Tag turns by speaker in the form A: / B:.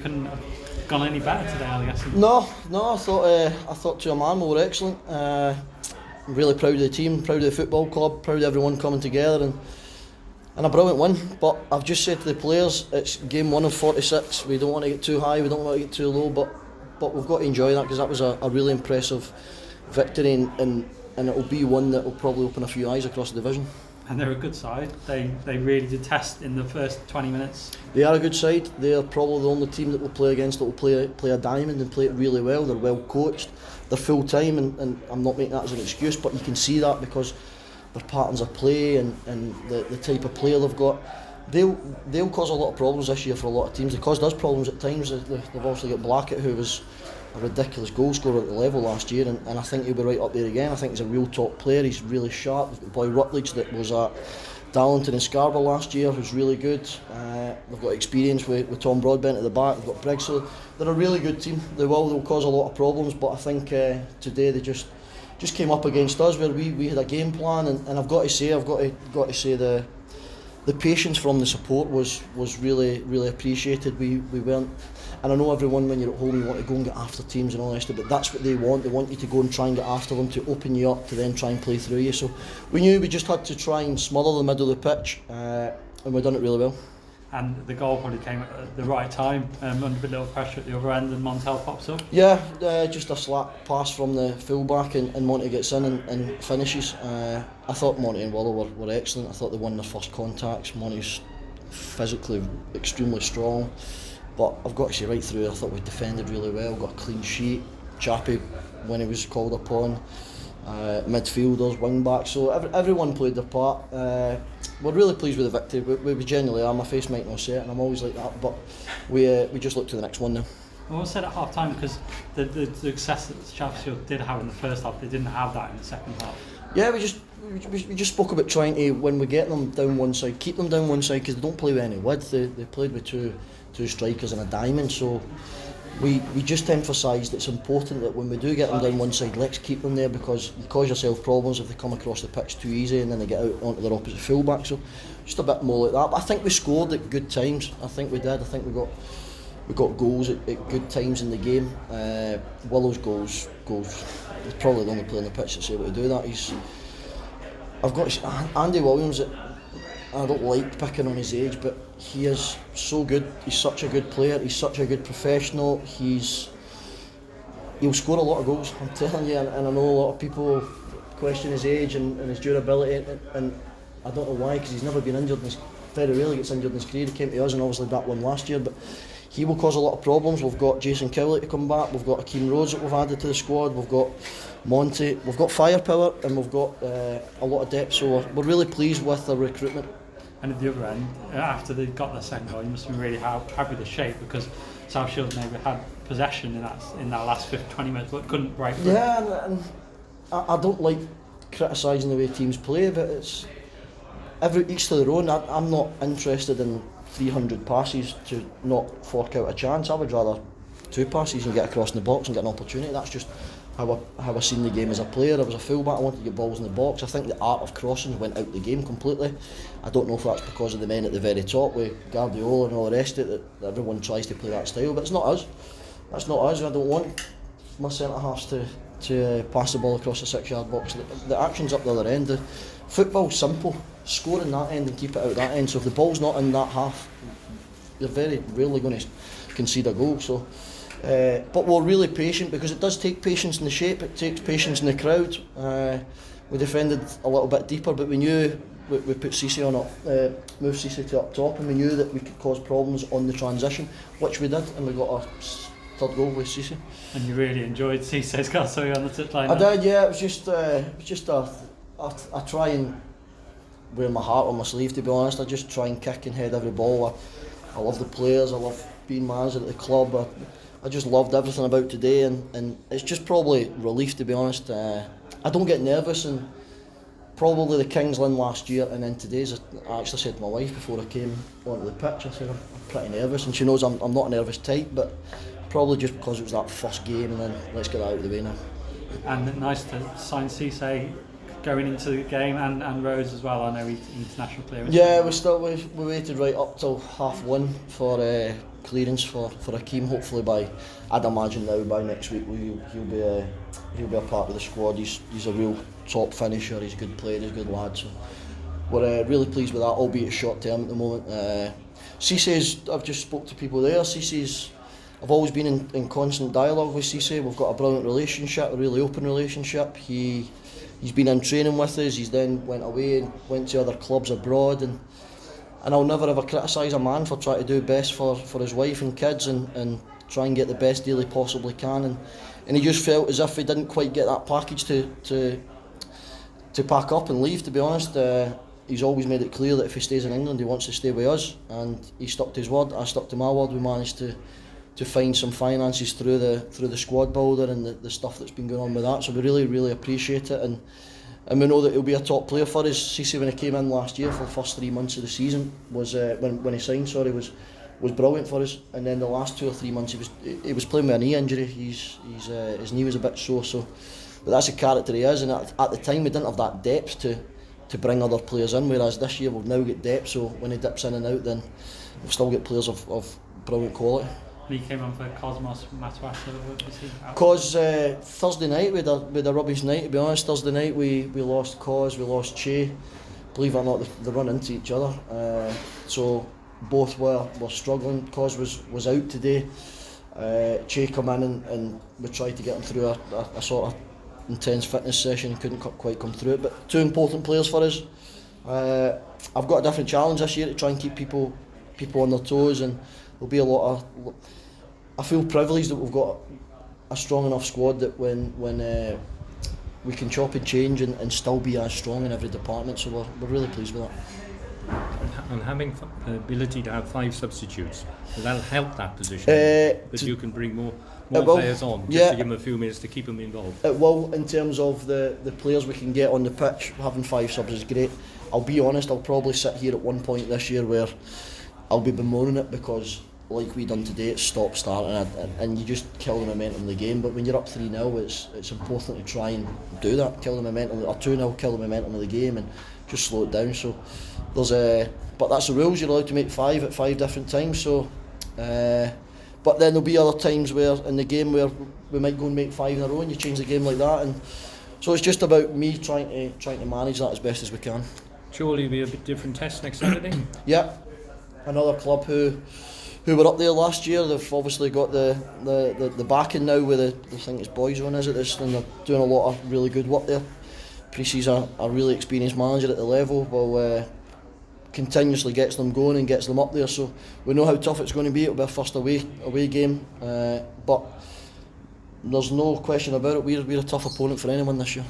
A: couldn't have gone any better today, I guess.
B: No, I thought to a man we were excellent. I'm really proud of the team, proud of the football club, proud of everyone coming together and a brilliant win. But I've just said to the players, it's game 1 of 46. We don't want to get too high, we don't want to get too low, but we've got to enjoy that, because that was a really impressive victory, and it will be one that will probably open a few eyes across the division.
A: And they're a good side. They really did test in the first 20 minutes.
B: They are a good side. They are probably the only team that we'll play against that will play a diamond and play it really well. They're well coached. They're full time, and I'm not making that as an excuse, but you can see that because their patterns of play and the type of player they've got. They'll cause a lot of problems this year for a lot of teams. They caused us problems at times. They've obviously got Blackett, who was a ridiculous goal scorer at the level last year, and I think he'll be right up there again. I think he's a real top player. He's really sharp. They've got boy Rutledge that was at Darlington and Scarborough last year, who's really good. They've got experience with Tom Broadbent at the back. They've got Briggs, so they're a really good team. They'll cause a lot of problems, but I think today they just came up against us where we had a game plan, and I've got to say the patience from the support was really appreciated. We weren't, and I know everyone, when you're at home, you want to go and get after teams and all that stuff, but that's what they want. They want you to go and try and get after them, to open you up, to then try and play through you. So we knew we just had to try and smother the middle of the pitch, and we've done it really well.
A: And the goal probably came at the right time, under a little pressure at the other end, and Montel pops up.
B: Yeah, just a slap pass from the full-back, and Monty gets in and finishes. I thought Monty and Willow were excellent. I thought they won their first contacts. Monty's physically extremely strong, but I've got to say, right through, I thought we defended really well, got a clean sheet. Chappie, when he was called upon, midfielders, wing-backs, so everyone played their part. We're really pleased with the victory. We genuinely are. My face might not say it, and I'm always like that, but we just look to the next one now.
A: Well, I said at half time, because the success that Sheffield did have in the first half, they didn't have that in the second half.
B: Yeah, we just spoke about trying to, when we get them down one side, keep them down one side, because they don't play with any width. They played with two strikers and a diamond, so we just emphasised it's important that when we do get them down one side, let's keep them there, because you cause yourself problems if they come across the pitch too easy and then they get out onto their opposite full-back. So just a bit more like that. But I think we scored at good times. I think we did. I think we got goals at good times in the game. Willow's goals. He's probably the only player on the pitch that's able to do that. I've got to say, Andy Williams. I don't like picking on his age, but he is so good. He's such a good player. He's such a good professional. He'll score a lot of goals, I'm telling you, and I know a lot of people question his age and his durability, and I don't know why, because he's never been injured. Very rarely gets injured in his career. He came to us and obviously that one last year, but he will cause a lot of problems. We've got Jason Cowley to come back. We've got Akeem Rhodes that we've added to the squad. We've got Monty. We've got firepower, and we've got a lot of depth. So we're really pleased with the recruitment.
A: And at the other end, after they got their second goal, you must have been really happy with the shape, because South Shields maybe had possession in that last 20 minutes, but couldn't break through.
B: Yeah, and I don't like criticising the way teams play, but it's each to their own. I'm not interested in 300 passes to not fork out a chance. I would rather 2 passes and get across in the box and get an opportunity. That's just how I seen the game as a player. I was a fullback. I wanted to get balls in the box. I think the art of crossing went out the game completely. I don't know if that's because of the men at the very top with Guardiola and all the rest of it, that everyone tries to play that style, but it's not us. That's not us. I don't want my centre halves to pass the ball across the 6-yard box. The action's up the other end. The football's simple. Score in that end and keep it out that end. So if the ball's not in that half, you're very rarely going to concede a goal. So. But we're really patient, because it does take patience in the shape, it takes patience in the crowd. We defended a little bit deeper, but we knew we put Cisse on up, moved Cisse to up top, and we knew that we could cause problems on the transition, which we did, and we got our third goal with Cisse.
A: And you really enjoyed Cisse's goal, so on the touchline?
B: I did, yeah. It was just I try and wear my heart on my sleeve, to be honest. I just try and kick and head every ball. I love the players. I love being manager at the club. I just loved everything about today, and it's just probably relief, to be honest. I don't get nervous, and probably the Kings win last year, and then today's, I actually said to my wife before I came onto the pitch, I said I'm pretty nervous, and she knows I'm not a nervous type, but probably just because it was that first game, and then let's get that out of the way now.
A: And nice to sign Cisse going into the game, and Rhodes as well. I know he's international clearance.
B: Yeah, we waited right up till 1:30 for clearance for Hakeem. Hopefully I'd imagine now by next week he'll be a part of the squad. He's a real top finisher. He's a good player. He's a good lad. So we're really pleased with that, albeit short term at the moment. Cece's, I've just spoke to people there. Cece's, I've always been in constant dialogue with Cece. We've got a brilliant relationship, a really open relationship. He's been in training with us. He's then went away and went to other clubs abroad, and I'll never ever criticise a man for trying to do best for his wife and kids and try and get the best deal he possibly can. And he just felt as if he didn't quite get that package to pack up and leave. To be honest, he's always made it clear that if he stays in England, he wants to stay with us, and he stuck to his word. I stuck to my word. We managed to find some finances through the squad builder and the stuff that's been going on with that. So we really appreciate it, and we know that he'll be a top player for us. Cece, when he came in last year for the first 3 months of the season, was when he signed, was brilliant for us. And then the last 2 or 3 months he was playing with a knee injury. His knee was a bit sore. But that's the character he is, and at the time we didn't have that depth to bring other players in, whereas this year we've now got depth, so when he dips in and out, then we've still got players of brilliant quality.
A: He came on for Cosmos Matuasha.
B: Cos, Thursday night we had a rubbish night, to be honest. Thursday night we lost Cos, we lost Che. Believe it or not, they run into each other, so both were struggling. Cos was out today. Che come in and we tried to get him through a sort of intense fitness session and couldn't quite come through it. But 2 important players for us. I've got a different challenge this year to try and keep people on their toes, and there'll be a lot of. I feel privileged that we've got a strong enough squad that when we can chop and change and still be as strong in every department. So we're really pleased with that.
C: And having the ability to have 5 substitutes, will that help that position? That you can bring more players on, just to give them a few minutes to keep them involved.
B: It will, in terms of the players we can get on the pitch. Having 5 subs is great. I'll be honest, I'll probably sit here at one point this year where I'll be bemoaning it, because like we done today, it's stop start and you just kill the momentum of the game. But when you're up 3-0, it's important to try and do that, kill the momentum, or 2-0, kill the momentum of the game and just slow it down. So but that's the rules. You're allowed to make 5 at 5 different times. So but then there'll be other times where in the game where we might go and make 5 in a row and you change the game like that, and so it's just about me trying to manage that as best as we can.
C: Surely it'll be a bit different test next Saturday.
B: Yeah, another club who were up there last year. They've obviously got the backing now with I think it's Boyzone, is it? And they're doing a lot of really good work there. Precy's a really experienced manager at the level. Well, continuously gets them going and gets them up there. So we know how tough it's going to be. It'll be our first away game, but there's no question about it. We're a tough opponent for anyone this year.